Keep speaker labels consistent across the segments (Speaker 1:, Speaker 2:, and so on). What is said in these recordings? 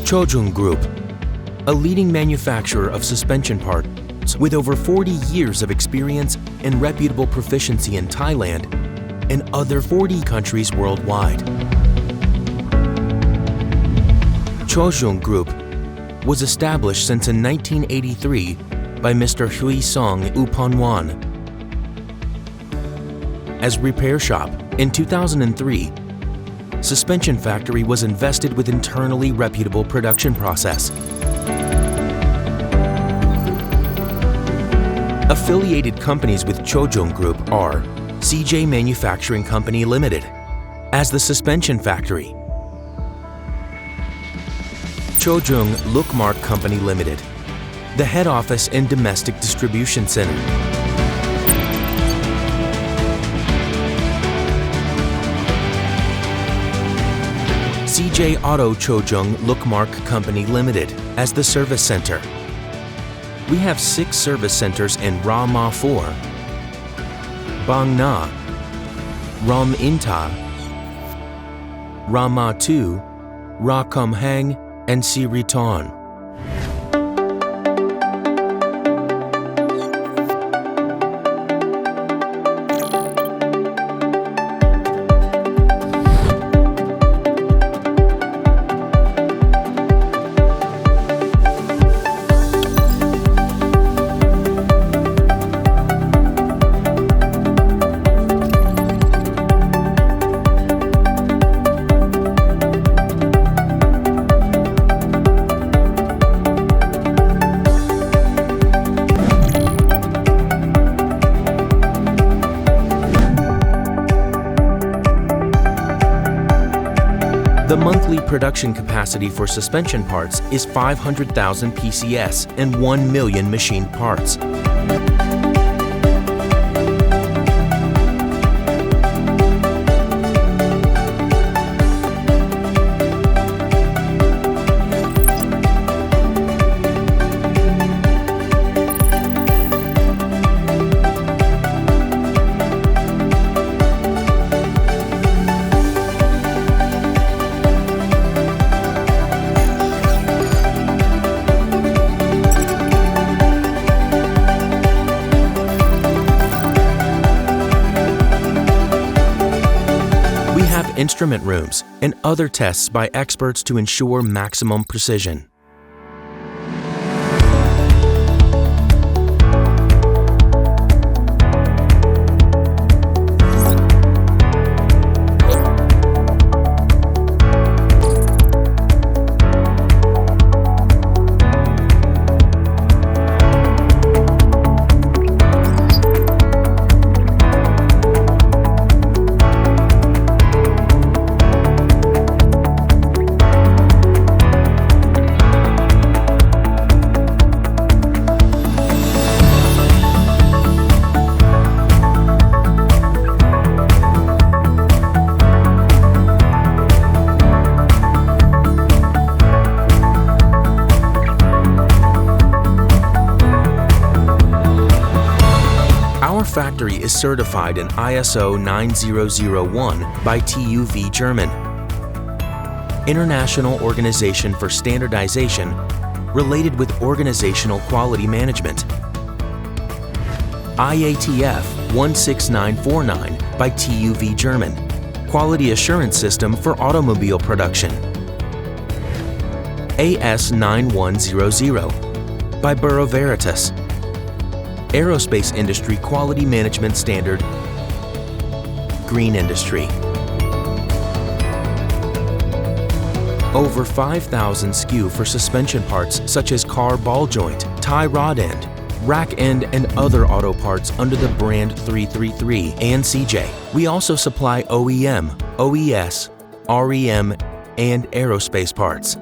Speaker 1: Chojung Group, a leading manufacturer of suspension parts with over 40 years of experience and reputable proficiency in Thailand and other 40 countries worldwide. Chojung Group was established since in 1983 by Mr. Hui Song Upanwan as repair shop. In 2003, Suspension Factory was invested with internally reputable production process. Affiliated companies with Chojung Group are CJ Manufacturing Company Limited as the Suspension Factory, Chojung Lookmark Company Limited, the head office and domestic distribution center. CJ Auto Chojung Lookmark Company Limited as the service center. We have 6 service centers in Rama 4, Bang Na, Ram Inta, Rama 2, Ra Kum Hang, and Siriton. The monthly production capacity for suspension parts is 500,000 PCS and 1 million machined parts. Instrument rooms, and other tests by experts to ensure maximum precision. Factory is certified in ISO 9001 by TÜV German, International Organization for Standardization, related with Organizational Quality Management, IATF 16949 by TÜV German, Quality Assurance System for Automobile Production, AS 9100 by Bureau Veritas, Aerospace Industry Quality Management Standard, Green Industry. Over 5,000 SKU for suspension parts such as car ball joint, tie rod end, rack end, and other auto parts under the brand 333&CJ. We also supply OEM, OES, REM, and aerospace parts.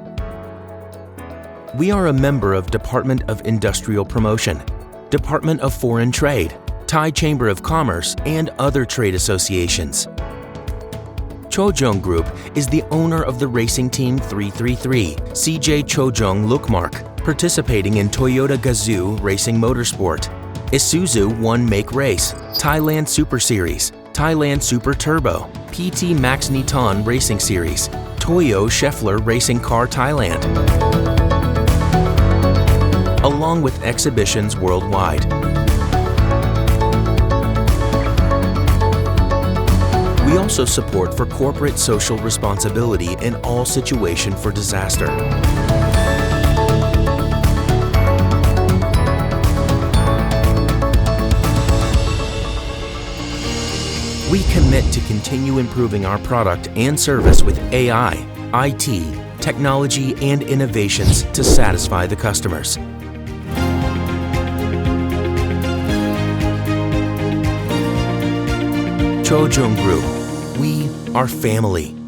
Speaker 1: We are a member of Department of Industrial Promotion, Department of Foreign Trade, Thai Chamber of Commerce, and other trade associations. Chojung Group is the owner of the racing team 333, CJ Chojung Lookmark, participating in Toyota Gazoo Racing Motorsport, Isuzu One Make Race, Thailand Super Series, Thailand Super Turbo, PT Max Niton Racing Series, Toyo Scheffler Racing Car Thailand, along with exhibitions worldwide. We also support for corporate social responsibility in all situation for disaster. We commit to continue improving our product and service with AI, IT, technology, and innovations to satisfy the customers. Chojung Group, we are family.